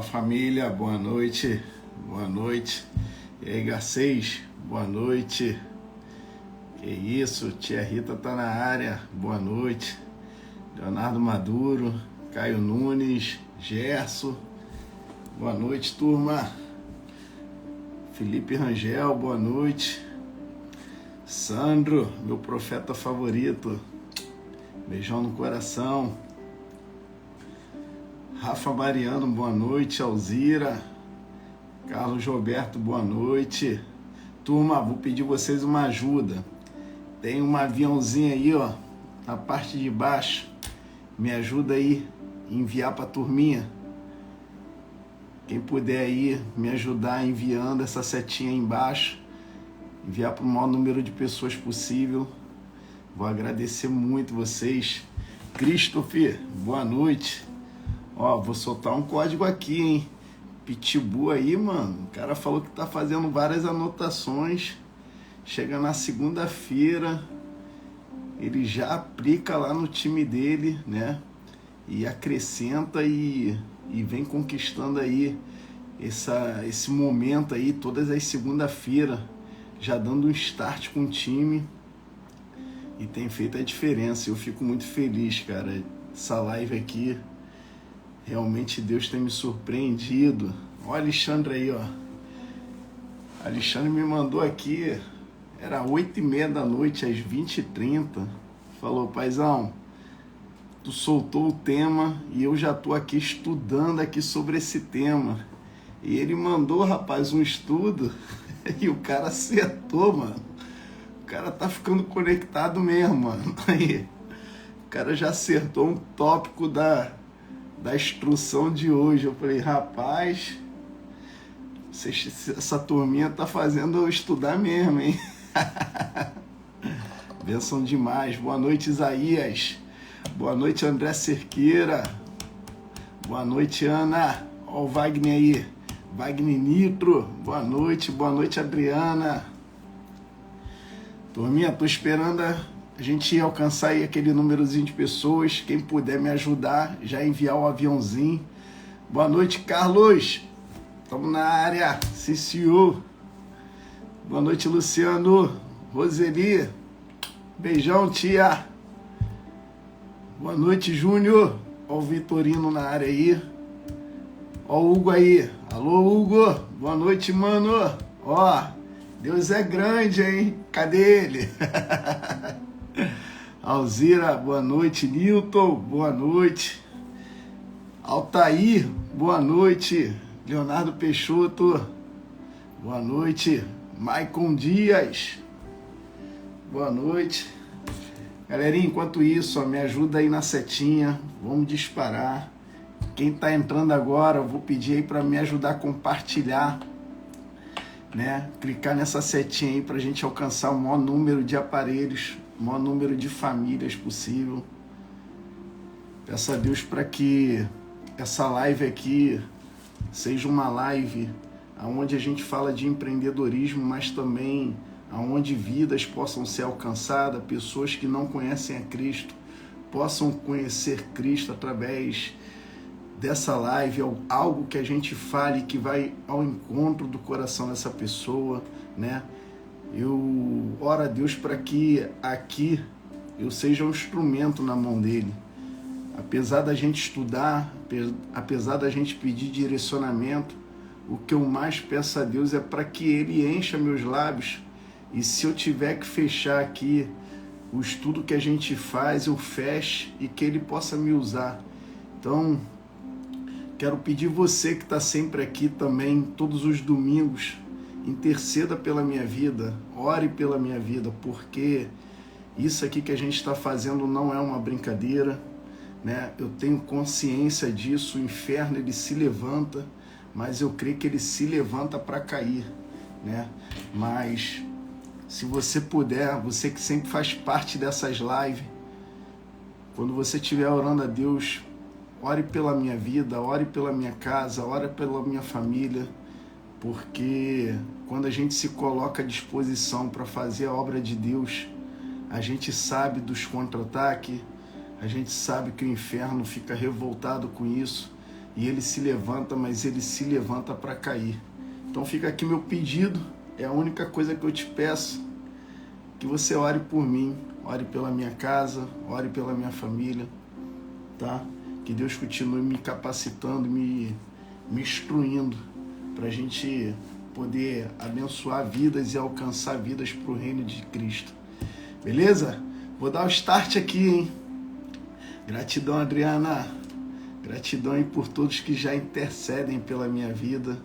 Fala família, boa noite, boa noite. E aí Garcês, boa noite. Que isso, tia Rita tá na área, boa noite. Leonardo Maduro, Caio Nunes, Gerson, boa noite turma. Felipe Rangel, boa noite. Sandro, meu profeta favorito, beijão no coração. Rafa Mariano, boa noite. Alzira, Carlos Roberto, boa noite. Turma, vou pedir vocês uma ajuda. Tem um aviãozinho aí, ó, na parte de baixo. Me ajuda aí a enviar para a turminha. Quem puder aí me ajudar enviando essa setinha aí embaixo, enviar para o maior número de pessoas possível. Vou agradecer muito vocês. Christopher, boa noite. Ó, vou soltar um código aqui, hein? Pitbull aí, mano. O cara falou que tá fazendo várias anotações. Chega na segunda-feira, ele já aplica lá no time dele, né? E acrescenta e vem conquistando aí esse momento aí, todas as segunda-feiras, já dando um start com o time. E tem feito a diferença. Eu fico muito feliz, cara. Essa live aqui, realmente Deus tem me surpreendido. Ó, Alexandre aí, ó. Alexandre me mandou aqui, era 8h30 da noite, às 20h30. Falou, paizão, tu soltou o tema e eu já tô aqui estudando aqui sobre esse tema. E ele mandou, rapaz, um estudo e o cara acertou, mano. O cara tá ficando conectado mesmo, mano. Aí, o cara já acertou um tópico da instrução de hoje. Eu falei, rapaz, essa turminha tá fazendo eu estudar mesmo, hein? Benção demais. Boa noite, Isaías. Boa noite, André Cerqueira. Boa noite, Ana. Ó o Wagner aí. Wagner Nitro. Boa noite, Adriana. Turminha, tô esperando a gente alcançar aí aquele númerozinho de pessoas. Quem puder me ajudar, já enviar o aviãozinho. Boa noite, Carlos. Estamos na área. CCU. Boa noite, Luciano. Roseli. Beijão, tia. Boa noite, Júnior. Ó o Vitorino na área aí. Ó o Hugo aí. Alô, Hugo. Boa noite, mano. Ó, Deus é grande, hein? Cadê ele? Alzira, boa noite. Nilton, boa noite. Altair, boa noite. Leonardo Peixoto, boa noite. Maicon Dias, boa noite. Galerinha, enquanto isso, ó, me ajuda aí na setinha, vamos disparar. Quem tá entrando agora, eu vou pedir aí para me ajudar a compartilhar, né? Clicar nessa setinha aí pra gente alcançar o maior número de aparelhos, o maior número de famílias possível. Peço a Deus para que essa live aqui seja uma live onde a gente fala de empreendedorismo, mas também onde vidas possam ser alcançadas, pessoas que não conhecem a Cristo possam conhecer Cristo através dessa live, algo que a gente fale que vai ao encontro do coração dessa pessoa, né? Eu oro a Deus para que aqui eu seja um instrumento na mão dele. Apesar da gente estudar, apesar da gente pedir direcionamento, o que eu mais peço a Deus é para que ele encha meus lábios, e se eu tiver que fechar aqui o estudo que a gente faz, eu feche e que ele possa me usar. Então, quero pedir você que está sempre aqui também, todos os domingos, interceda pela minha vida, ore pela minha vida, porque isso aqui que a gente está fazendo não é uma brincadeira, né? Eu tenho consciência disso. O inferno, ele se levanta, mas eu creio que ele se levanta para cair, né? Mas se você puder, você que sempre faz parte dessas lives, quando você estiver orando a Deus, ore pela minha vida, ore pela minha casa, ore pela minha família, porque quando a gente se coloca à disposição para fazer a obra de Deus, a gente sabe dos contra-ataques, a gente sabe que o inferno fica revoltado com isso, e ele se levanta, mas ele se levanta para cair. Então fica aqui meu pedido, é a única coisa que eu te peço, que você ore por mim, ore pela minha casa, ore pela minha família, tá? Que Deus continue me capacitando, me instruindo, para a gente poder abençoar vidas e alcançar vidas para o reino de Cristo. Beleza? Vou dar o start aqui, hein? Gratidão, Adriana. Gratidão aí por todos que já intercedem pela minha vida.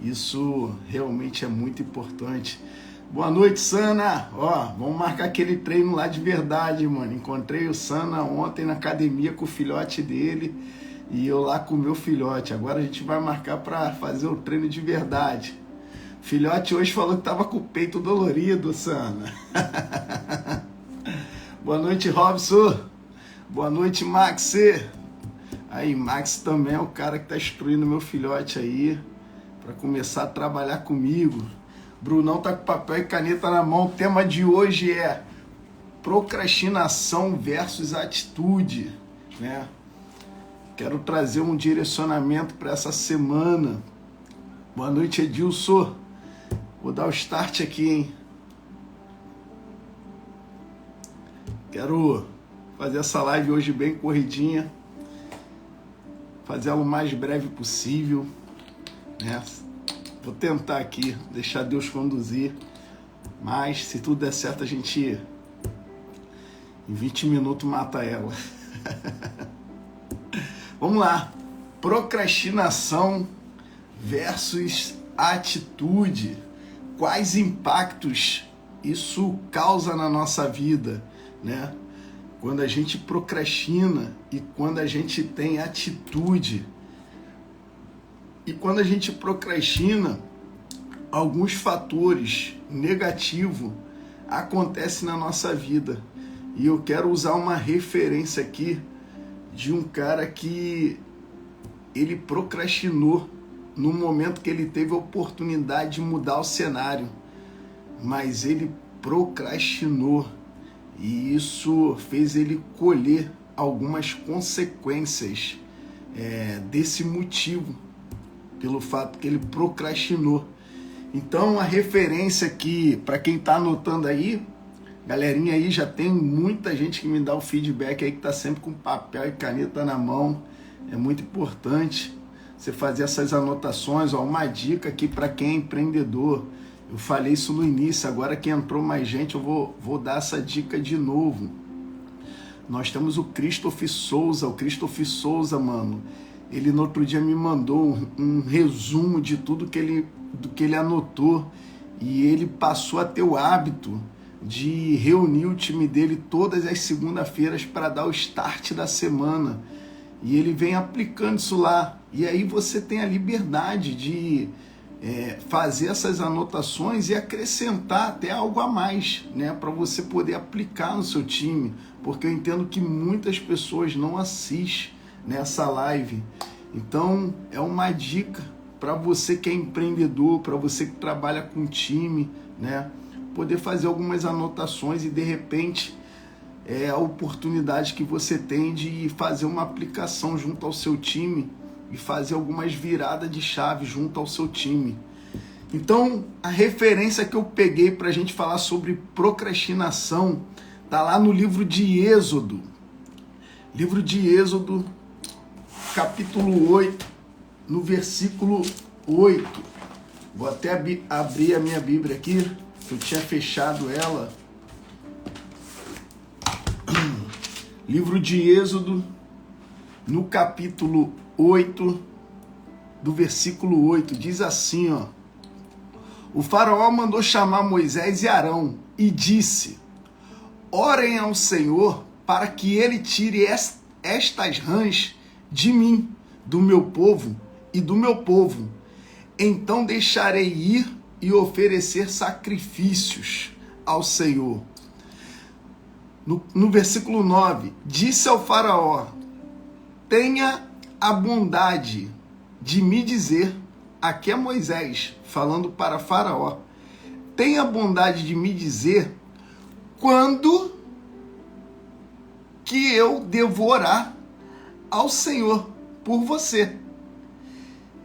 Isso realmente é muito importante. Boa noite, Sana. Ó, vamos marcar aquele treino lá de verdade, mano. Encontrei o Sana ontem na academia com o filhote dele e eu lá com o meu filhote. Agora a gente vai marcar para fazer o treino de verdade. O filhote hoje falou que tava com o peito dolorido, Sana. Boa noite, Robson. Boa noite, Max. Aí, Max também é o cara que tá instruindo meu filhote aí para começar a trabalhar comigo. Brunão tá com papel e caneta na mão. O tema de hoje é procrastinação versus atitude, né? Quero trazer um direcionamento para essa semana. Boa noite, Edilson. Vou dar o start aqui, hein? Quero fazer essa live hoje bem corridinha, fazer ela o mais breve possível, né? Vou tentar aqui, deixar Deus conduzir, mas se tudo der certo a gente em 20 minutos mata ela. Vamos lá, procrastinação versus atitude. Quais impactos isso causa na nossa vida, né? Quando a gente procrastina e quando a gente tem atitude. E quando a gente procrastina, alguns fatores negativos acontecem na nossa vida. E eu quero usar uma referência aqui de um cara que ele procrastinou no momento que ele teve a oportunidade de mudar o cenário. Mas ele procrastinou e isso fez ele colher algumas consequências desse motivo, pelo fato que ele procrastinou. Então a referência aqui, para quem está anotando aí, galerinha aí, já tem muita gente que me dá o feedback aí, que está sempre com papel e caneta na mão. É muito importante você fazer essas anotações. Ó, uma dica aqui para quem é empreendedor. Eu falei isso no início, agora que entrou mais gente, eu vou dar essa dica de novo. Nós temos o Christopher Souza, mano. Ele no outro dia me mandou um resumo de tudo que ele anotou, e ele passou a ter o hábito de reunir o time dele todas as segundas-feiras para dar o start da semana, e ele vem aplicando isso lá, e aí você tem a liberdade de fazer essas anotações e acrescentar até algo a mais, né, para você poder aplicar no seu time, porque eu entendo que muitas pessoas não assistem nessa live. Então é uma dica para você que é empreendedor, para você que trabalha com time, né, poder fazer algumas anotações e de repente é a oportunidade que você tem de fazer uma aplicação junto ao seu time e fazer algumas viradas de chave junto ao seu time. Então a referência que eu peguei para a gente falar sobre procrastinação tá lá no livro de Êxodo. Livro de Êxodo, capítulo 8, no versículo 8. Vou até abrir a minha Bíblia aqui, que eu tinha fechado ela. Livro de Êxodo, no capítulo 8, do versículo 8, diz assim, ó: o faraó mandou chamar Moisés e Arão e disse: orem ao Senhor para que ele tire estas rãs de mim, do meu povo e do meu povo. Então deixarei ir e oferecer sacrifícios ao Senhor. No versículo 9, disse ao faraó: tenha a bondade de me dizer, aqui é Moisés falando para faraó, tenha a bondade de me dizer quando que eu devo orar ao Senhor por você.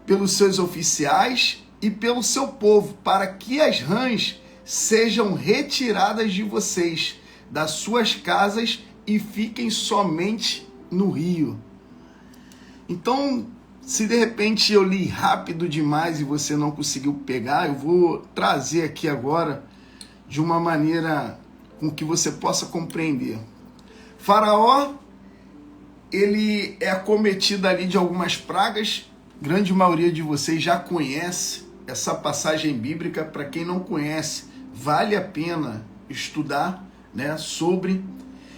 pelos seus oficiais e pelo seu povo, para que as rãs sejam retiradas de vocês, das suas casas, e fiquem somente no rio. Então, se de repente eu li rápido demais e você não conseguiu pegar, eu vou trazer aqui agora de uma maneira com que você possa compreender. Faraó, ele é acometido ali de algumas pragas. Grande maioria de vocês já conhece essa passagem bíblica. Para quem não conhece, vale a pena estudar, né, sobre.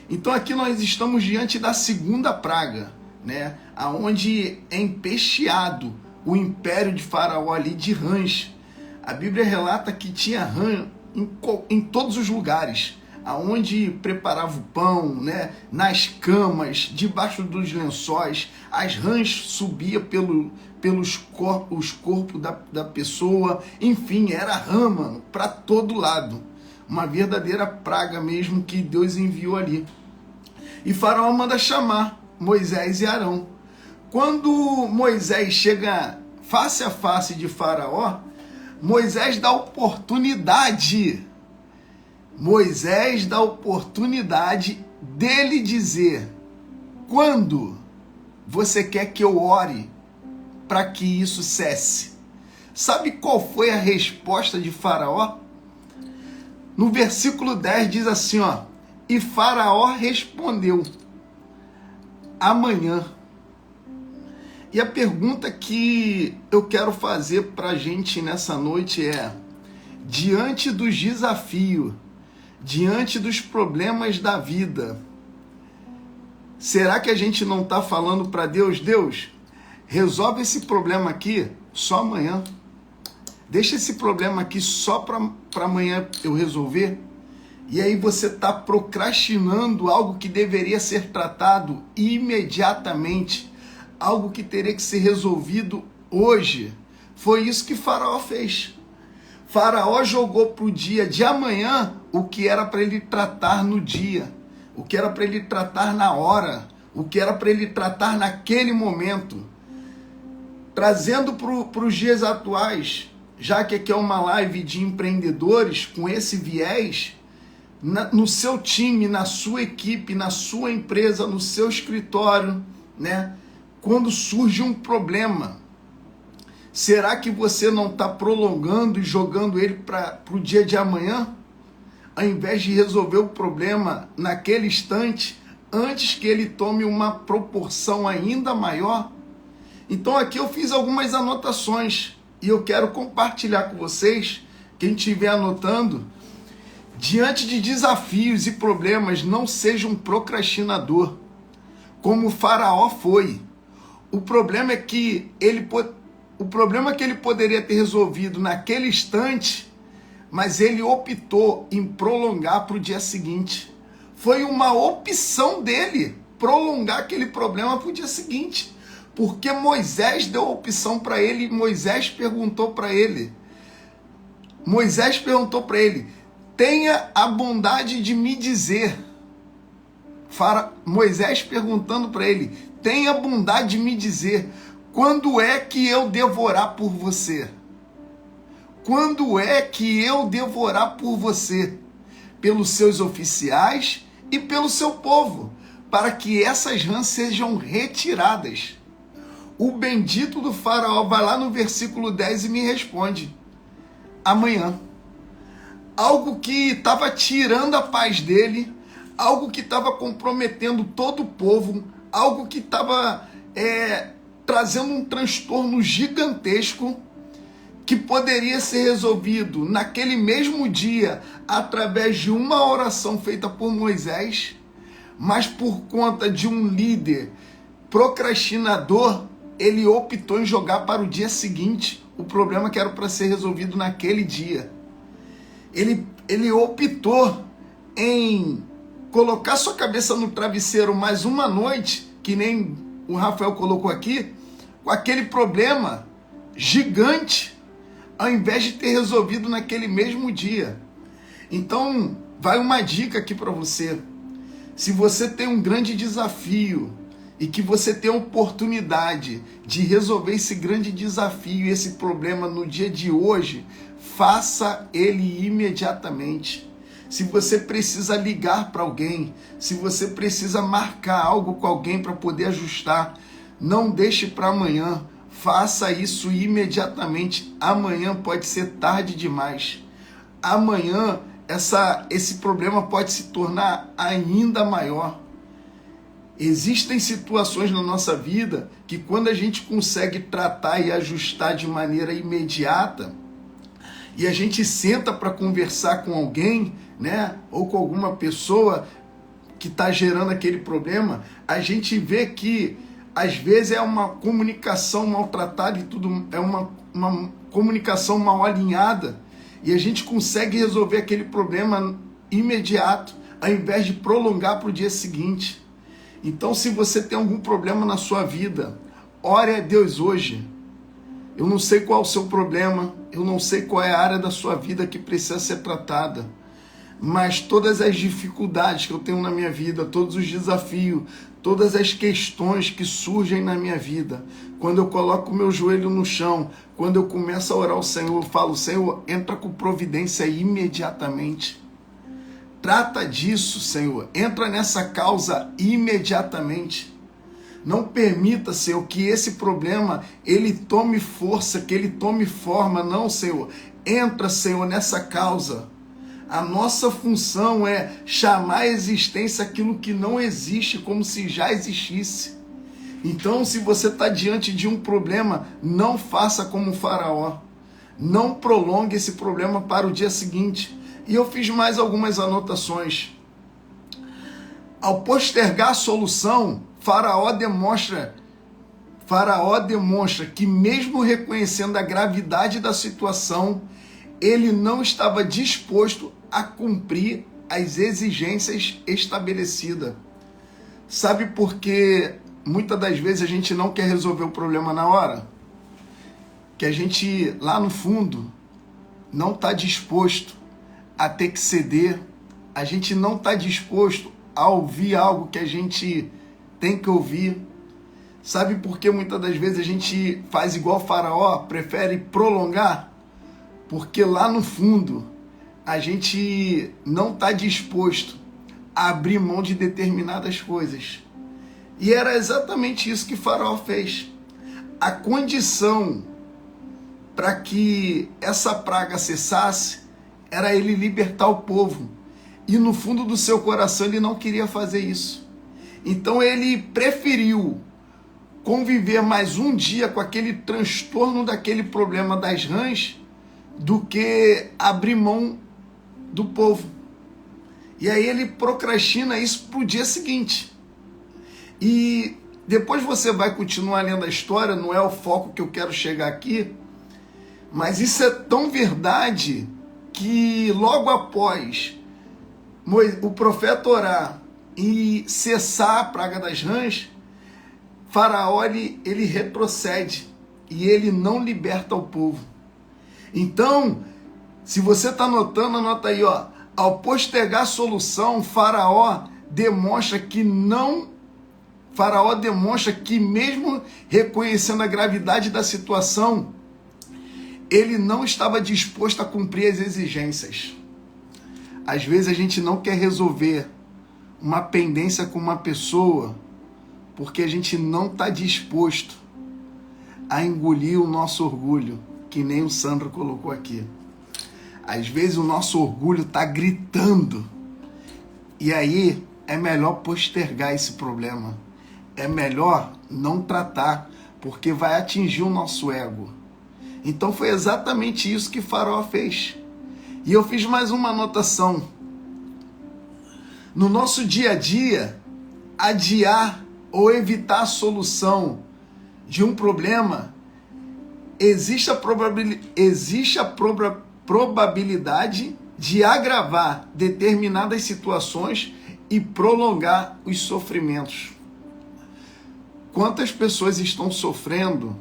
Então aqui nós estamos diante da segunda praga, né, aonde é empesteado o império de Faraó ali de rãs. A Bíblia relata que tinha rã em todos os lugares, aonde preparava o pão, né, nas camas, debaixo dos lençóis. As rãs subiam pelos corpos da pessoa. Enfim, era rã, mano, para todo lado. Uma verdadeira praga mesmo que Deus enviou ali. E Faraó manda chamar Moisés e Arão. Quando Moisés chega face a face de Faraó, Moisés dá oportunidade. Moisés dá oportunidade dele dizer: quando você quer que eu ore para que isso cesse? Sabe qual foi a resposta de Faraó? No versículo 10 diz assim, ó: e Faraó respondeu: amanhã. E a pergunta que eu quero fazer para a gente nessa noite é: diante dos desafios, diante dos problemas da vida, será que a gente não está falando para Deus: Deus, resolve esse problema aqui só amanhã? Deixa esse problema aqui só para amanhã eu resolver? E aí você está procrastinando algo que deveria ser tratado imediatamente, algo que teria que ser resolvido hoje. Foi isso que Faraó fez. Faraó jogou para o dia de amanhã o que era para ele tratar no dia, o que era para ele tratar na hora, o que era para ele tratar naquele momento. Trazendo para os dias atuais, já que aqui é uma live de empreendedores com esse viés, no seu time, na sua equipe, na sua empresa, no seu escritório, né? Quando surge um problema, será que você não está prolongando e jogando ele para o dia de amanhã? Ao invés de resolver o problema naquele instante, antes que ele tome uma proporção ainda maior? Então aqui eu fiz algumas anotações e eu quero compartilhar com vocês. Quem estiver anotando: diante de desafios e problemas, não seja um procrastinador, como o Faraó foi. O problema é que ele poderia ter resolvido naquele instante, mas ele optou em prolongar para o dia seguinte. Foi uma opção dele prolongar aquele problema para o dia seguinte, porque Moisés deu a opção para ele. Moisés perguntou para ele: tenha a bondade de me dizer. Moisés perguntando para ele: tenha a bondade de me dizer, quando é que eu devo orar por você? Quando é que eu devo orar por você? Pelos seus oficiais e pelo seu povo, para que essas rãs sejam retiradas. O bendito do Faraó vai lá no versículo 10 e me responde: amanhã. Algo que estava tirando a paz dele, algo que estava comprometendo todo o povo, algo que estava trazendo um transtorno gigantesco, que poderia ser resolvido naquele mesmo dia através de uma oração feita por Moisés, mas por conta de um líder procrastinador, ele optou em jogar para o dia seguinte o problema que era para ser resolvido naquele dia. Ele optou em colocar sua cabeça no travesseiro mais uma noite, que nem o Rafael colocou aqui, com aquele problema gigante, ao invés de ter resolvido naquele mesmo dia. Então, vai uma dica aqui para você. Se você tem um grande desafio e que você tenha a oportunidade de resolver esse grande desafio, esse problema no dia de hoje, faça ele imediatamente. Se você precisa ligar para alguém, se você precisa marcar algo com alguém para poder ajustar, não deixe para amanhã, faça isso imediatamente. Amanhã pode ser tarde demais. Amanhã esse problema pode se tornar ainda maior. Existem situações na nossa vida que quando a gente consegue tratar e ajustar de maneira imediata, e a gente senta para conversar com alguém, né, ou com alguma pessoa que está gerando aquele problema, a gente vê que às vezes é uma comunicação maltratada e tudo, é uma comunicação mal alinhada, e a gente consegue resolver aquele problema imediato, ao invés de prolongar para o dia seguinte. Então, se você tem algum problema na sua vida, ore a Deus hoje. Eu não sei qual é o seu problema, eu não sei qual é a área da sua vida que precisa ser tratada, mas todas as dificuldades que eu tenho na minha vida, todos os desafios, todas as questões que surgem na minha vida, quando eu coloco o meu joelho no chão, quando eu começo a orar ao Senhor, eu falo, Senhor, entra com providência imediatamente. Trata disso, Senhor. Entra nessa causa imediatamente. Não permita, Senhor, que esse problema ele tome força, que ele tome forma. Não, Senhor. Entra, Senhor, nessa causa. A nossa função é chamar à existência aquilo que não existe, como se já existisse. Então, se você está diante de um problema, não faça como o Faraó. Não prolongue esse problema para o dia seguinte. E eu fiz mais algumas anotações. Ao postergar a solução, Faraó demonstra que mesmo reconhecendo a gravidade da situação, ele não estava disposto a cumprir as exigências estabelecidas. Sabe por que muitas das vezes a gente não quer resolver o problema na hora? Que a gente, lá no fundo, não está disposto a ter que ceder, a gente não está disposto a ouvir algo que a gente tem que ouvir. Sabe por que muitas das vezes a gente faz igual Faraó, prefere prolongar? Porque lá no fundo a gente não está disposto a abrir mão de determinadas coisas. E era exatamente isso que Faraó fez. A condição para que essa praga cessasse era ele libertar o povo. E no fundo do seu coração ele não queria fazer isso. Então ele preferiu conviver mais um dia com aquele transtorno daquele problema das rãs do que abrir mão do povo. E aí ele procrastina isso para o dia seguinte. E depois você vai continuar lendo a história, não é o foco que eu quero chegar aqui, mas isso é tão verdade que logo após o profeta orar e cessar a praga das rãs, Faraó ele retrocede e ele não liberta o povo. Então, se você está anotando, anota aí, ó. Ao postergar a solução, Faraó demonstra que mesmo reconhecendo a gravidade da situação, ele não estava disposto a cumprir as exigências. Às vezes a gente não quer resolver uma pendência com uma pessoa porque a gente não está disposto a engolir o nosso orgulho, que nem o Sandro colocou aqui. Às vezes o nosso orgulho está gritando e aí é melhor postergar esse problema. É melhor não tratar, porque vai atingir o nosso ego. Então foi exatamente isso que Faraó fez. E eu fiz mais uma anotação. No nosso dia a dia, adiar ou evitar a solução de um problema, existe a probabilidade de agravar determinadas situações e prolongar os sofrimentos. Quantas pessoas estão sofrendo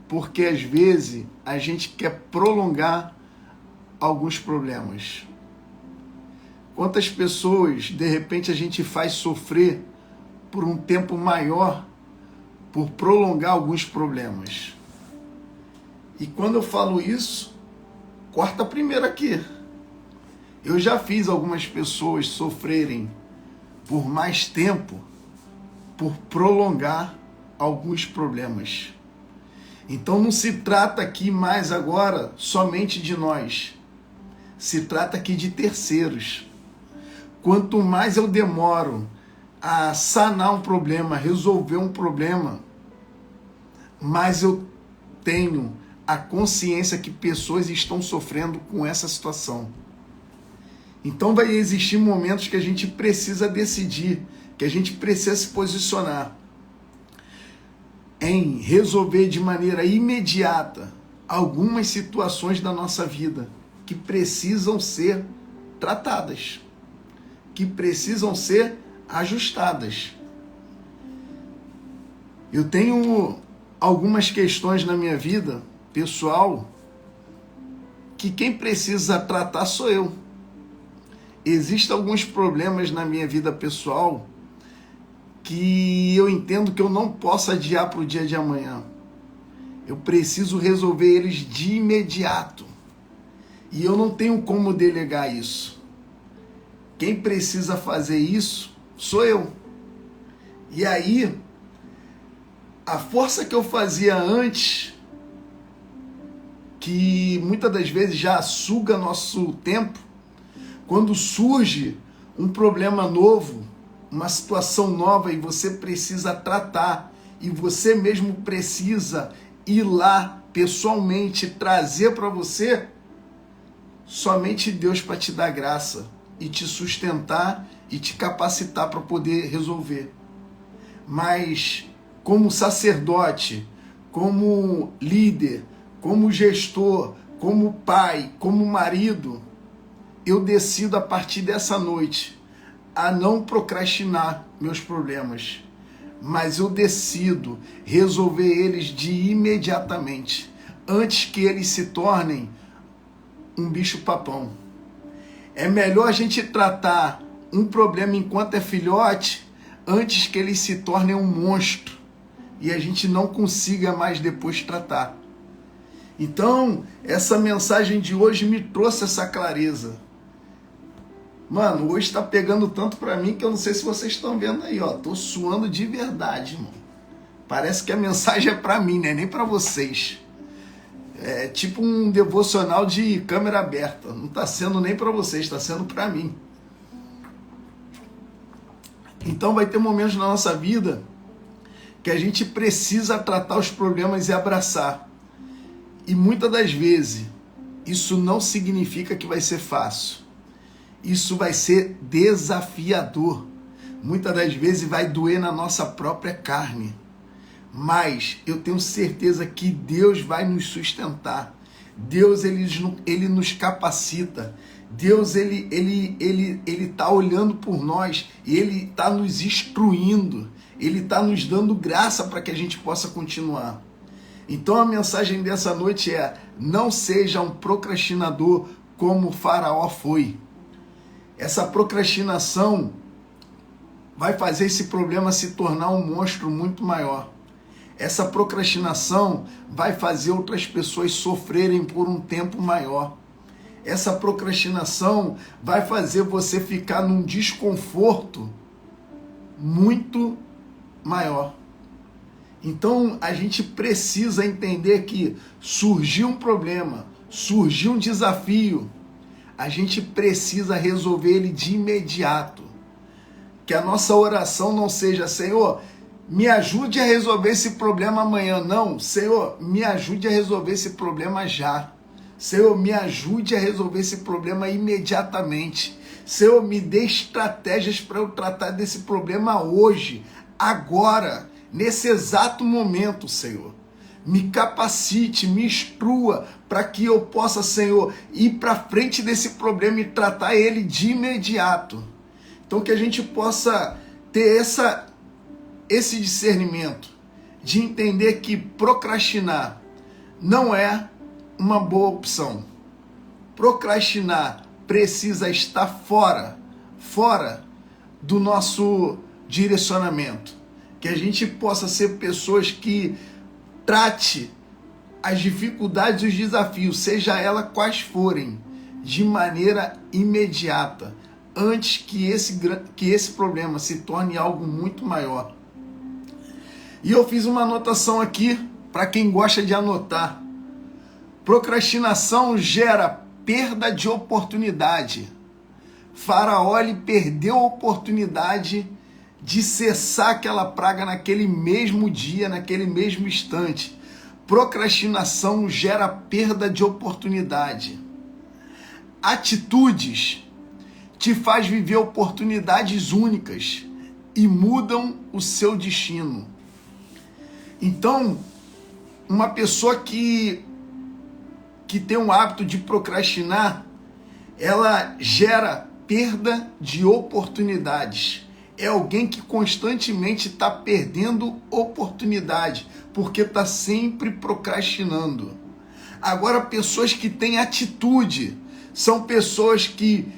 porque às vezes a gente quer prolongar alguns problemas? Quantas pessoas de repente a gente faz sofrer por um tempo maior por prolongar alguns problemas. E quando eu falo isso, corta primeiro aqui. Eu já fiz algumas pessoas sofrerem por mais tempo por prolongar alguns problemas. Então não se trata aqui mais agora somente de nós. Se trata aqui de terceiros. Quanto mais eu demoro a sanar um problema, resolver um problema, mais eu tenho a consciência que pessoas estão sofrendo com essa situação. Então vai existir momentos que a gente precisa decidir, que a gente precisa se posicionar em resolver de maneira imediata algumas situações da nossa vida que precisam ser tratadas, que precisam ser ajustadas. Eu tenho algumas questões na minha vida pessoal que quem precisa tratar sou eu. Existem alguns problemas na minha vida pessoal que eu entendo que eu não posso adiar para o dia de amanhã. Eu preciso resolver eles de imediato. E eu não tenho como delegar isso. Quem precisa fazer isso sou eu. E aí, a força que eu fazia antes, que muitas das vezes já suga nosso tempo, quando surge um problema novo, uma situação nova e você precisa tratar, e você mesmo precisa ir lá pessoalmente trazer para você, somente Deus para te dar graça e te sustentar e te capacitar para poder resolver. Mas como sacerdote, como líder, como gestor, como pai, como marido, eu decido a partir dessa noite a não procrastinar meus problemas, mas eu decido resolver eles de imediatamente, antes que eles se tornem um bicho-papão. É melhor a gente tratar um problema enquanto é filhote, antes que eles se tornem um monstro e a gente não consiga mais depois tratar. Então, essa mensagem de hoje me trouxe essa clareza. Mano, hoje tá pegando tanto pra mim que eu não sei se vocês estão vendo aí, ó. Tô suando de verdade, irmão. Parece que a mensagem é pra mim, né? Nem pra vocês. É tipo um devocional de câmera aberta. Não tá sendo nem pra vocês, tá sendo pra mim. Então vai ter momentos na nossa vida que a gente precisa tratar os problemas e abraçar. E muitas das vezes, isso não significa que vai ser fácil. Isso vai ser desafiador. Muitas das vezes vai doer na nossa própria carne. Mas eu tenho certeza que Deus vai nos sustentar. Deus, ele nos capacita. Deus, ele tá olhando por nós e ele está nos instruindo. Ele está nos dando graça para que a gente possa continuar. Então a mensagem dessa noite é: não seja um procrastinador como o Faraó foi. Essa procrastinação vai fazer esse problema se tornar um monstro muito maior. Essa procrastinação vai fazer outras pessoas sofrerem por um tempo maior. Essa procrastinação vai fazer você ficar num desconforto muito maior. Então a gente precisa entender que surgiu um problema, surgiu um desafio, a gente precisa resolver ele de imediato. Que a nossa oração não seja: Senhor, me ajude a resolver esse problema amanhã. Não, Senhor, me ajude a resolver esse problema já. Senhor, me ajude a resolver esse problema imediatamente. Senhor, me dê estratégias para eu tratar desse problema hoje, agora, nesse exato momento, Senhor. Me capacite, me instrua para que eu possa, Senhor, ir para frente desse problema e tratar ele de imediato. Então que a gente possa ter esse discernimento de entender que procrastinar não é uma boa opção. Procrastinar precisa estar fora do nosso direcionamento. Que a gente possa ser pessoas que trate as dificuldades e os desafios, seja ela quais forem, de maneira imediata, antes que esse problema se torne algo muito maior. E eu fiz uma anotação aqui, para quem gosta de anotar. Procrastinação gera perda de oportunidade. Faraó perdeu a oportunidade de cessar aquela praga naquele mesmo dia, naquele mesmo instante. Procrastinação gera perda de oportunidade. Atitudes te faz viver oportunidades únicas e mudam o seu destino. Então, uma pessoa que tem um hábito de procrastinar, ela gera perda de oportunidades. É alguém que constantemente está perdendo oportunidade, porque está sempre procrastinando. Agora, pessoas que têm atitude são pessoas que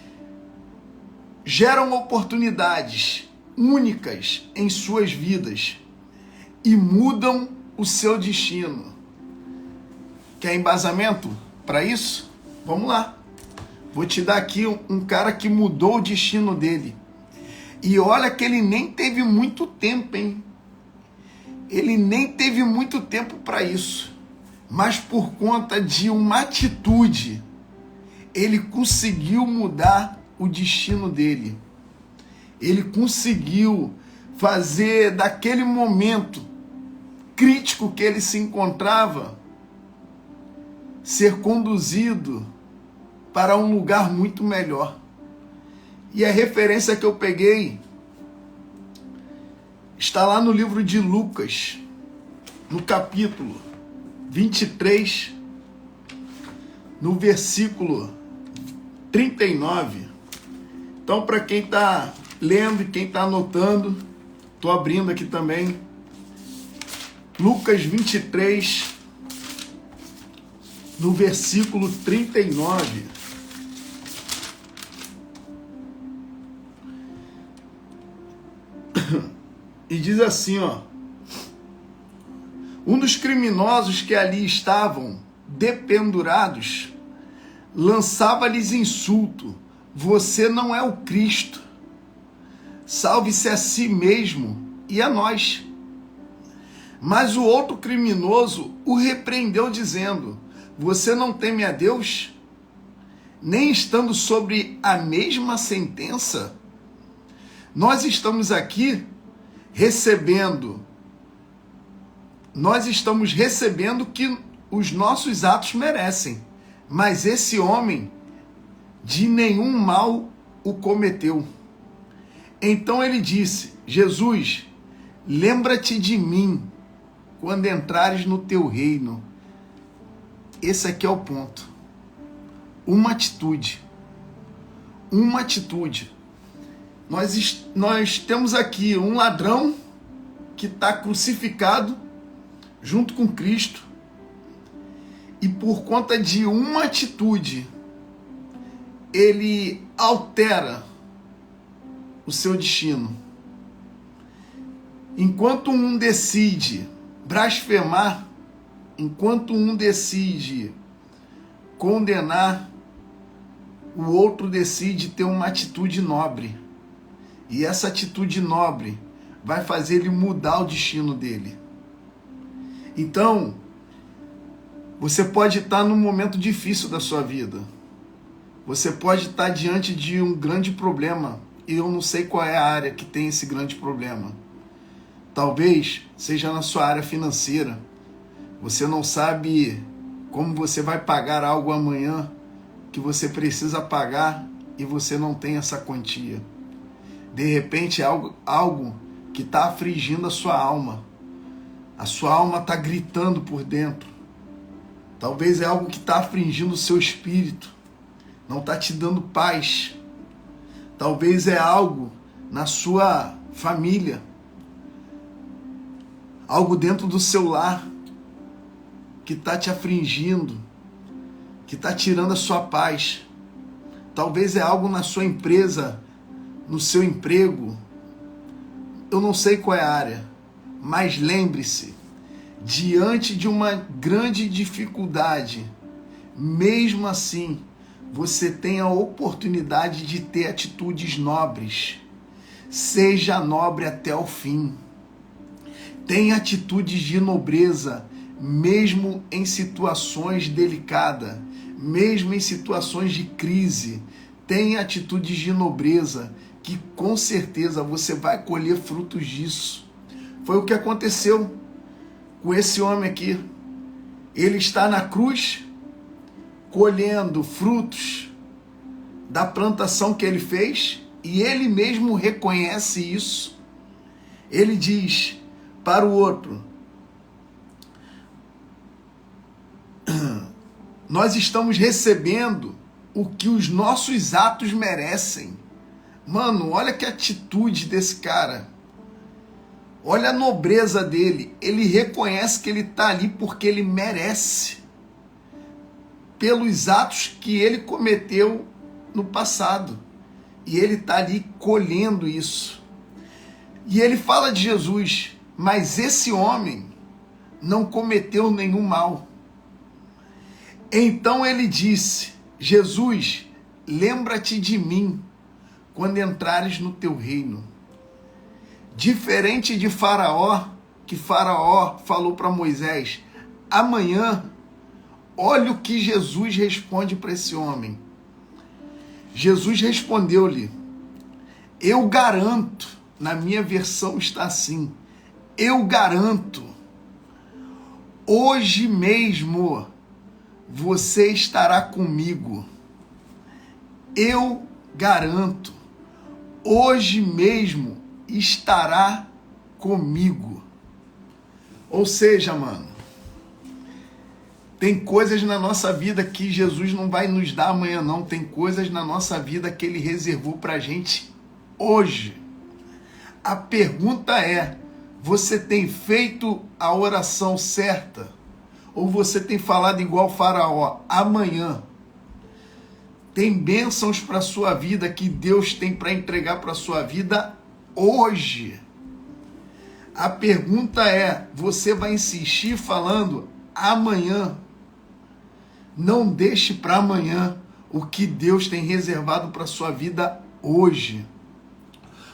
geram oportunidades únicas em suas vidas e mudam o seu destino. Quer embasamento para isso? Vamos lá. Vou te dar aqui um cara que mudou o destino dele. E olha que ele nem teve muito tempo, hein? Ele nem teve muito tempo para isso. Mas por conta de uma atitude, ele conseguiu mudar o destino dele. Ele conseguiu fazer daquele momento crítico que ele se encontrava ser conduzido para um lugar muito melhor. E a referência que eu peguei está lá no livro de Lucas, no capítulo 23, no versículo 39. Então, para quem está lendo e quem está anotando, estou abrindo aqui também. Lucas 23, no versículo 39. E diz assim, ó: um dos criminosos que ali estavam dependurados lançava-lhes insulto: você não é o Cristo, salve-se a si mesmo e a nós. Mas o outro criminoso o repreendeu dizendo: você não teme a Deus, nem estando sobre a mesma sentença? Nós estamos recebendo que os nossos atos merecem, mas esse homem de nenhum mal o cometeu. Então ele disse: Jesus, lembra-te de mim quando entrares no teu reino. Esse aqui é o ponto. Uma atitude. Uma atitude. Nós temos aqui um ladrão que está crucificado junto com Cristo, e por conta de uma atitude, ele altera o seu destino. Enquanto um decide blasfemar, enquanto um decide condenar, o outro decide ter uma atitude nobre. E essa atitude nobre vai fazer ele mudar o destino dele. Então, você pode estar num momento difícil da sua vida. Você pode estar diante de um grande problema. E eu não sei qual é a área que tem esse grande problema. Talvez seja na sua área financeira. Você não sabe como você vai pagar algo amanhã que você precisa pagar e você não tem essa quantia. De repente é algo que está afligindo a sua alma. A sua alma está gritando por dentro. Talvez é algo que está afligindo o seu espírito. Não está te dando paz. Talvez é algo na sua família. Algo dentro do seu lar que está te afligindo, que está tirando a sua paz. Talvez é algo na sua empresa, no seu emprego. Eu não sei qual é a área, Mas lembre-se, diante de uma grande dificuldade, mesmo assim, você tem a oportunidade de ter atitudes nobres. Seja nobre até o fim. Tenha atitudes de nobreza, mesmo em situações delicadas, mesmo em situações de crise. Tenha atitudes de nobreza, que com certeza você vai colher frutos disso. Foi o que aconteceu com esse homem aqui. Ele está na cruz, colhendo frutos da plantação que ele fez, e ele mesmo reconhece isso. Ele diz para o outro: nós estamos recebendo o que os nossos atos merecem. Mano, olha que atitude desse cara. Olha a nobreza dele. Ele reconhece que ele está ali porque ele merece, pelos atos que ele cometeu no passado. E ele está ali colhendo isso. E ele fala de Jesus: mas esse homem não cometeu nenhum mal. Então ele disse: Jesus, lembra-te de mim quando entrares no teu reino. Diferente de Faraó, que Faraó falou para Moisés: amanhã. Olha o que Jesus responde para esse homem. Jesus respondeu-lhe: eu garanto, na minha versão está assim, eu garanto, hoje mesmo você estará comigo. Eu garanto, hoje mesmo estará comigo. Ou seja, mano, tem coisas na nossa vida que Jesus não vai nos dar amanhã, não. Tem coisas na nossa vida que ele reservou pra gente hoje. A pergunta é: você tem feito a oração certa? Ou você tem falado igual Faraó? Amanhã. Tem bênçãos para a sua vida que Deus tem para entregar para a sua vida hoje. A pergunta é: você vai insistir falando amanhã? Não deixe para amanhã o que Deus tem reservado para a sua vida hoje.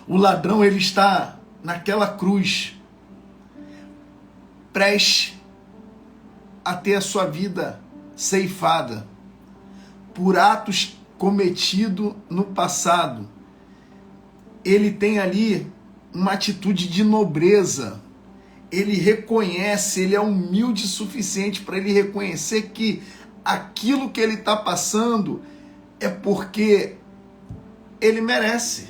O ladrão, ele está naquela cruz, prestes a ter a sua vida ceifada por atos cometidos no passado. Ele tem ali uma atitude de nobreza. Ele reconhece, ele é humilde o suficiente para ele reconhecer que aquilo que ele está passando é porque ele merece.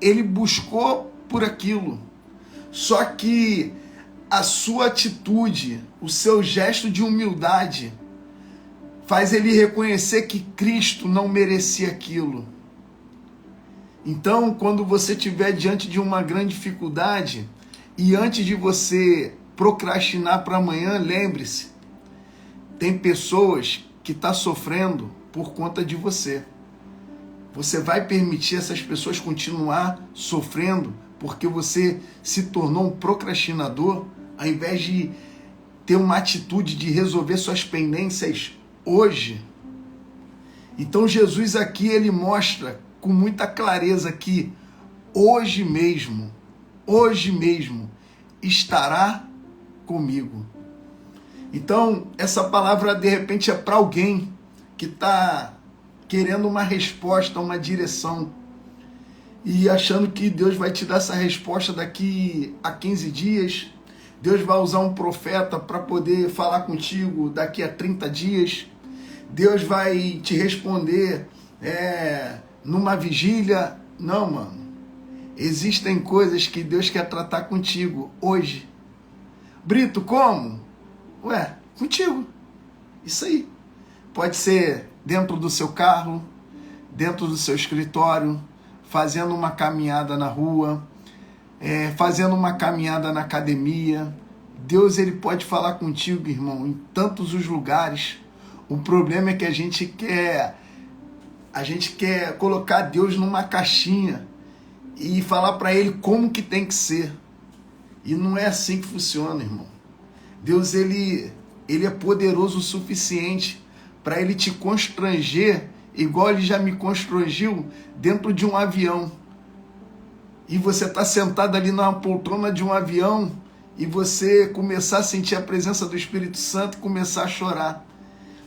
Ele buscou por aquilo. Só que a sua atitude, o seu gesto de humildade, faz ele reconhecer que Cristo não merecia aquilo. Então, quando você estiver diante de uma grande dificuldade, e antes de você procrastinar para amanhã, lembre-se, tem pessoas que estão sofrendo por conta de você. Você vai permitir essas pessoas continuar sofrendo porque você se tornou um procrastinador, ao invés de ter uma atitude de resolver suas pendências hoje? Então Jesus aqui, ele mostra com muita clareza que hoje mesmo estará comigo. Então, essa palavra de repente é para alguém que está querendo uma resposta, uma direção, e achando que Deus vai te dar essa resposta daqui a 15 dias, Deus vai usar um profeta para poder falar contigo daqui a 30 dias, Deus vai te responder numa vigília. Não, mano. Existem coisas que Deus quer tratar contigo hoje. Brito, como? Ué, contigo. Isso aí. Pode ser dentro do seu carro, dentro do seu escritório, fazendo uma caminhada na rua, fazendo uma caminhada na academia. Deus, ele pode falar contigo, irmão, em tantos os lugares. O problema é que a gente quer colocar Deus numa caixinha e falar para ele como que tem que ser. E não é assim que funciona, irmão. Deus, ele é poderoso o suficiente para ele te constranger, igual ele já me constrangiu dentro de um avião. E você está sentado ali na poltrona de um avião e você começar a sentir a presença do Espírito Santo e começar a chorar.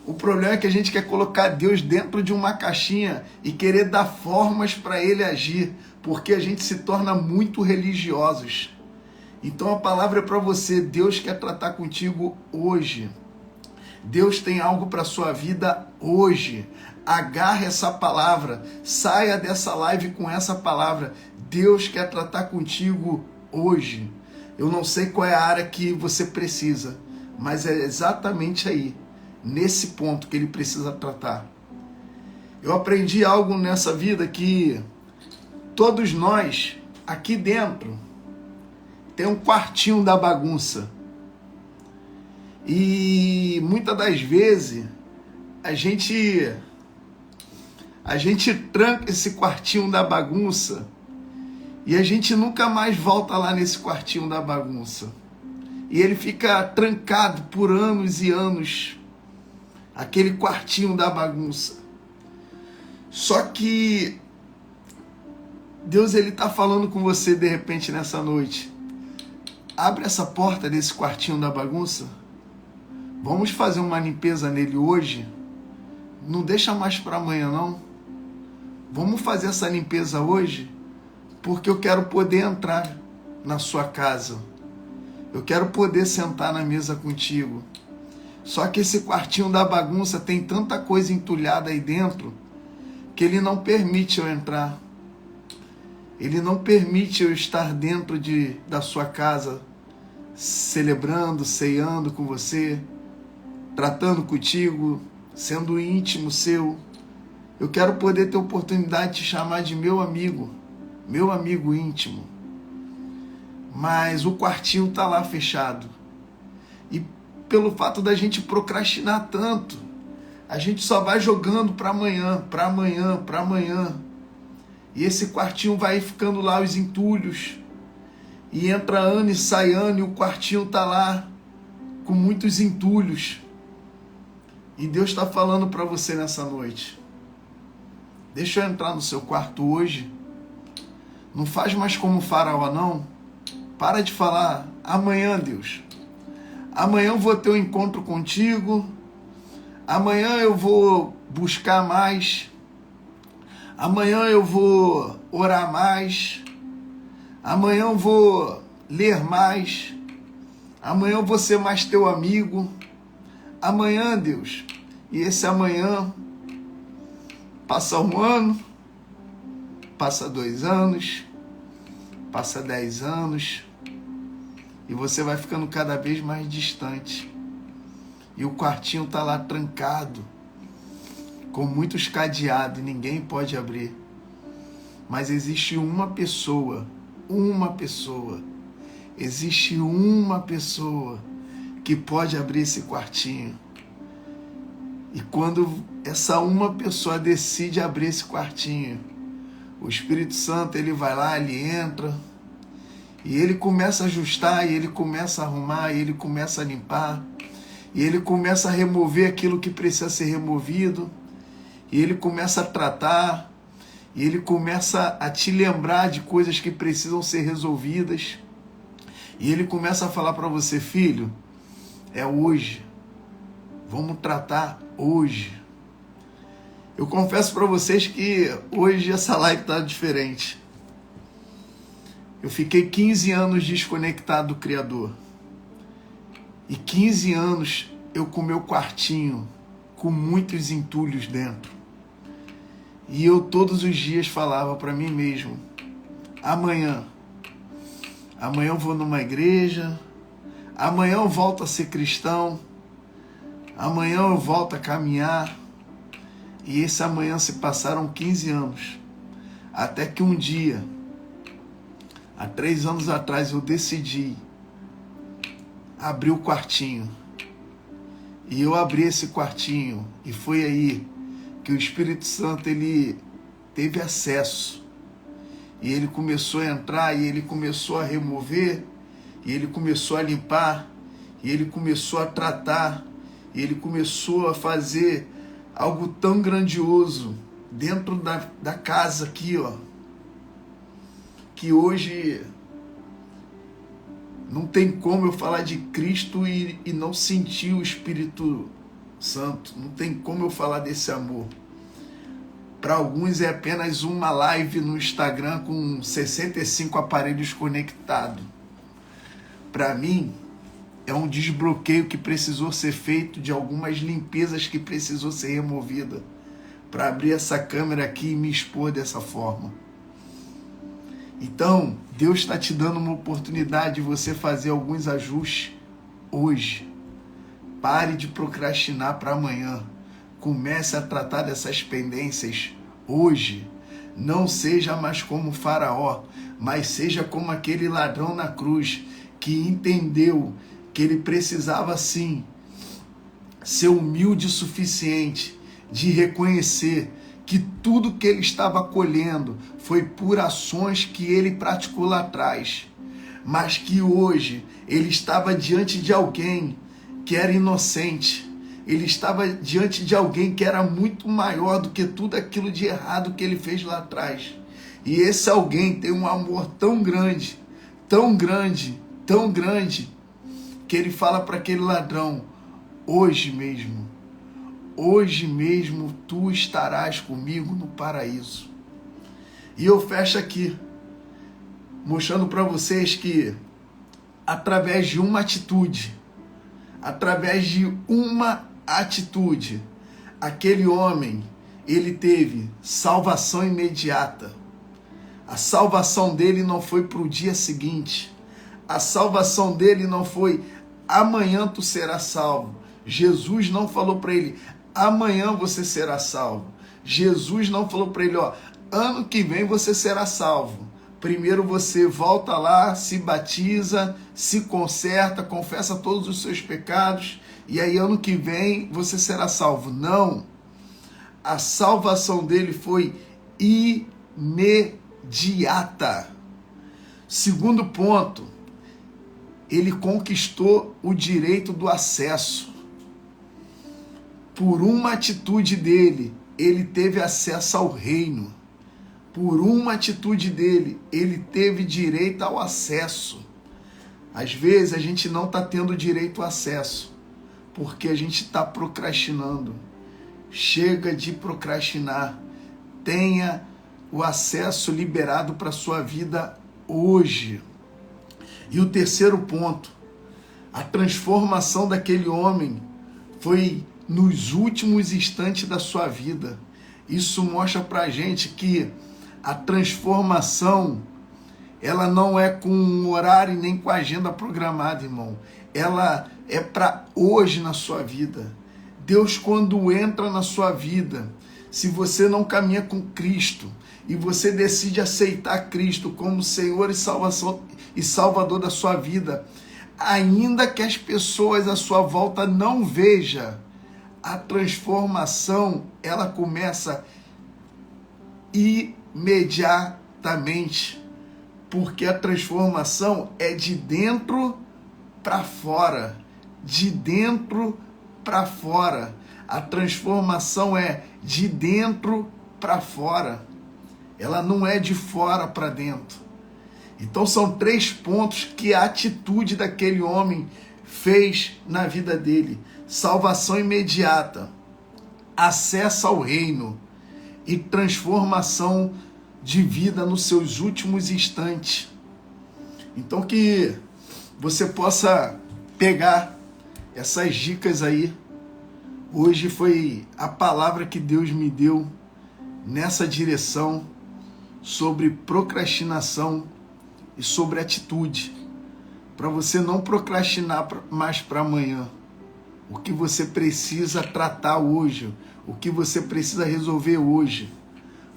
O problema é que a gente quer colocar Deus dentro de uma caixinha e querer dar formas para ele agir, porque a gente se torna muito religiosos. Então a palavra é para você. Deus quer tratar contigo hoje. Deus tem algo para a sua vida hoje. Agarre essa palavra. Saia dessa live com essa palavra. Deus quer tratar contigo hoje. Eu não sei qual é a área que você precisa, mas é exatamente aí, nesse ponto que ele precisa tratar. Eu aprendi algo nessa vida que todos nós, aqui dentro, tem um quartinho da bagunça. E muitas das vezes a gente tranca esse quartinho da bagunça e a gente nunca mais volta lá nesse quartinho da bagunça. E ele fica trancado por anos e anos, aquele quartinho da bagunça. Só que Deus, ele está falando com você de repente nessa noite. Abre essa porta desse quartinho da bagunça. Vamos fazer uma limpeza nele hoje. Não deixa mais para amanhã, não. Vamos fazer essa limpeza hoje, porque eu quero poder entrar na sua casa. Eu quero poder sentar na mesa contigo. Só que esse quartinho da bagunça tem tanta coisa entulhada aí dentro que ele não permite eu entrar. Ele não permite eu estar dentro da sua casa, celebrando, ceando com você, tratando contigo, sendo íntimo seu. Eu quero poder ter oportunidade de te chamar de meu amigo íntimo. Mas o quartinho está lá fechado. E pelo fato da gente procrastinar tanto, a gente só vai jogando para amanhã, para amanhã, para amanhã. E esse quartinho vai ficando lá, os entulhos. E entra ano e sai ano, e o quartinho está lá com muitos entulhos. E Deus está falando para você nessa noite. Deixa eu entrar no seu quarto hoje. Não faz mais como Faraó, não. Para de falar, amanhã, Deus. Amanhã eu vou ter um encontro contigo. Amanhã eu vou buscar mais. Amanhã eu vou orar mais. Amanhã eu vou ler mais. Amanhã eu vou ser mais teu amigo. Amanhã, Deus. E esse amanhã passa 1 ano, passa 2 anos, passa 10 anos. E você vai ficando cada vez mais distante. E o quartinho está lá trancado, com muitos cadeados, ninguém pode abrir. Mas existe uma pessoa, existe uma pessoa que pode abrir esse quartinho. E quando essa uma pessoa decide abrir esse quartinho, o Espírito Santo, ele vai lá, ele entra, e ele começa a ajustar, e ele começa a arrumar, e ele começa a limpar, e ele começa a remover aquilo que precisa ser removido, e ele começa a tratar, e ele começa a te lembrar de coisas que precisam ser resolvidas, e ele começa a falar para você, filho, é hoje, vamos tratar hoje. Eu confesso para vocês que hoje essa live está diferente. Eu fiquei 15 anos desconectado do Criador. E 15 anos eu com meu quartinho, com muitos entulhos dentro. E eu todos os dias falava para mim mesmo, amanhã eu vou numa igreja, amanhã eu volto a ser cristão, amanhã eu volto a caminhar. E esse amanhã se passaram 15 anos. Até que um dia, há 3 anos atrás, eu decidi abrir o quartinho. E eu abri esse quartinho. E foi aí que o Espírito Santo, ele teve acesso. E ele começou a entrar, e ele começou a remover, e ele começou a limpar, e ele começou a tratar, e ele começou a fazer algo tão grandioso dentro da casa aqui, ó, que hoje não tem como eu falar de Cristo e não sentir o Espírito Santo. Não tem como eu falar desse amor. Para alguns é apenas uma live no Instagram com 65 aparelhos conectados. Para mim, é um desbloqueio que precisou ser feito, de algumas limpezas que precisou ser removida, para abrir essa câmera aqui e me expor dessa forma. Então, Deus está te dando uma oportunidade de você fazer alguns ajustes hoje. Pare de procrastinar para amanhã. Comece a tratar dessas pendências hoje. Não seja mais como Faraó, mas seja como aquele ladrão na cruz que entendeu que ele precisava sim ser humilde o suficiente de reconhecer que tudo que ele estava colhendo foi por ações que ele praticou lá atrás, mas que hoje ele estava diante de alguém que era inocente, ele estava diante de alguém que era muito maior do que tudo aquilo de errado que ele fez lá atrás. E esse alguém tem um amor tão grande, tão grande, tão grande, que ele fala para aquele ladrão: hoje mesmo tu estarás comigo no paraíso. E eu fecho aqui, mostrando para vocês que através de uma atitude, aquele homem, ele teve salvação imediata. A salvação dele não foi para o dia seguinte. A salvação dele não foi amanhã tu serás salvo. Jesus não falou para ele: amanhã você será salvo. Jesus não falou para ele: ó, ano que vem você será salvo. Primeiro você volta lá, se batiza, se conserta, confessa todos os seus pecados, e aí ano que vem você será salvo. Não. A salvação dele foi imediata. Segundo ponto, ele conquistou o direito do acesso. Por uma atitude dele, ele teve acesso ao reino. Por uma atitude dele, ele teve direito ao acesso. Às vezes a gente não está tendo direito ao acesso, porque a gente está procrastinando. Chega de procrastinar. Tenha o acesso liberado para a sua vida hoje. E o terceiro ponto, a transformação daquele homem foi nos últimos instantes da sua vida. Isso mostra pra gente que a transformação, ela não é com um horário e nem com a agenda programada, irmão. Ela é para hoje na sua vida. Deus, quando entra na sua vida, se você não caminha com Cristo e você decide aceitar Cristo como Senhor e Salvador da sua vida, ainda que as pessoas à sua volta não vejam, a transformação, ela começa imediatamente, porque a transformação é de dentro para fora, de dentro para fora. A transformação é de dentro para fora, ela não é de fora para dentro. Então são 3 pontos que a atitude daquele homem fez na vida dele: salvação imediata, acesso ao reino e transformação de vida nos seus últimos instantes. Então que você possa pegar essas dicas aí. Hoje foi a palavra que Deus me deu nessa direção sobre procrastinação e sobre atitude, para você não procrastinar mais para amanhã. O que você precisa tratar hoje, o que você precisa resolver hoje.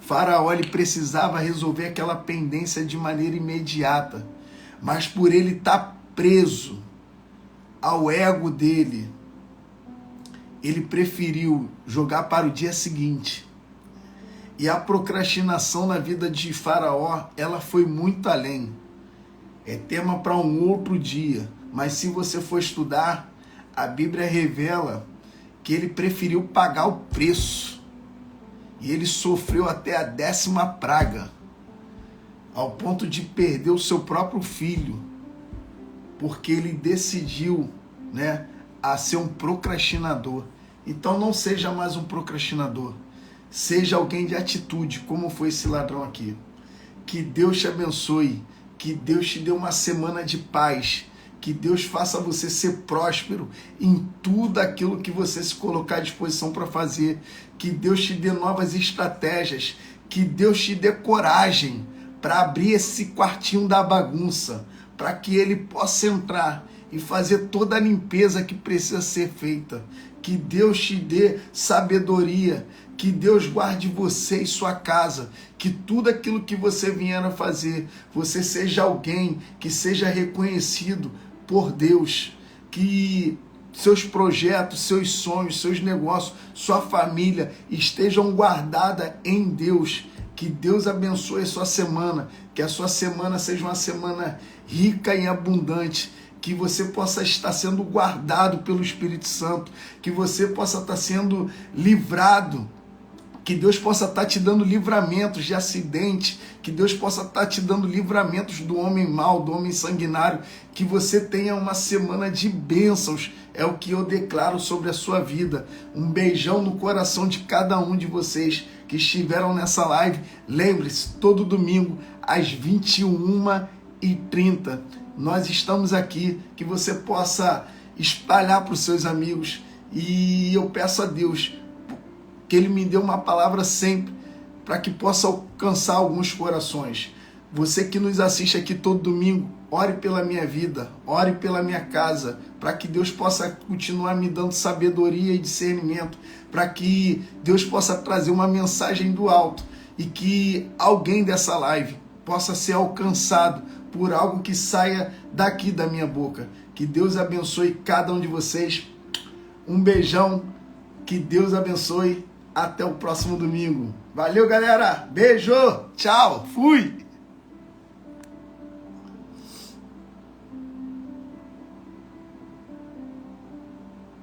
Faraó, ele precisava resolver aquela pendência de maneira imediata, mas por ele estar preso ao ego dele, ele preferiu jogar para o dia seguinte. E a procrastinação na vida de Faraó, ela foi muito além. é tema para um outro dia. Mas se você for estudar, a Bíblia revela que ele preferiu pagar o preço. E ele sofreu até a 10ª praga, ao ponto de perder o seu próprio filho, porque ele decidiu, né, a ser um procrastinador. Então não seja mais um procrastinador. Seja alguém de atitude, como foi esse ladrão aqui. Que Deus te abençoe. Que Deus te dê uma semana de paz. Que Deus faça você ser próspero em tudo aquilo que você se colocar à disposição para fazer. Que Deus te dê novas estratégias. Que Deus te dê coragem para abrir esse quartinho da bagunça, para que ele possa entrar e fazer toda a limpeza que precisa ser feita. Que Deus te dê sabedoria, que Deus guarde você e sua casa, que tudo aquilo que você vier a fazer, você seja alguém que seja reconhecido por Deus, que seus projetos, seus sonhos, seus negócios, sua família estejam guardadas em Deus. Que Deus abençoe a sua semana, que a sua semana seja uma semana rica e abundante, que você possa estar sendo guardado pelo Espírito Santo, que você possa estar sendo livrado, que Deus possa estar te dando livramentos de acidente, que Deus possa estar te dando livramentos do homem mau, do homem sanguinário, que você tenha uma semana de bênçãos, é o que eu declaro sobre a sua vida. Um beijão no coração de cada um de vocês que estiveram nessa live. Lembre-se, todo domingo às 21h30, nós estamos aqui, que você possa espalhar para os seus amigos, e eu peço a Deus que Ele me dê uma palavra sempre, para que possa alcançar alguns corações. Você que nos assiste aqui todo domingo, ore pela minha vida, ore pela minha casa, para que Deus possa continuar me dando sabedoria e discernimento, para que Deus possa trazer uma mensagem do alto, e que alguém dessa live possa ser alcançado por algo que saia daqui da minha boca. Que Deus abençoe cada um de vocês. Um beijão, que Deus abençoe. Até o próximo domingo. Valeu, galera. Beijo. Tchau. Fui.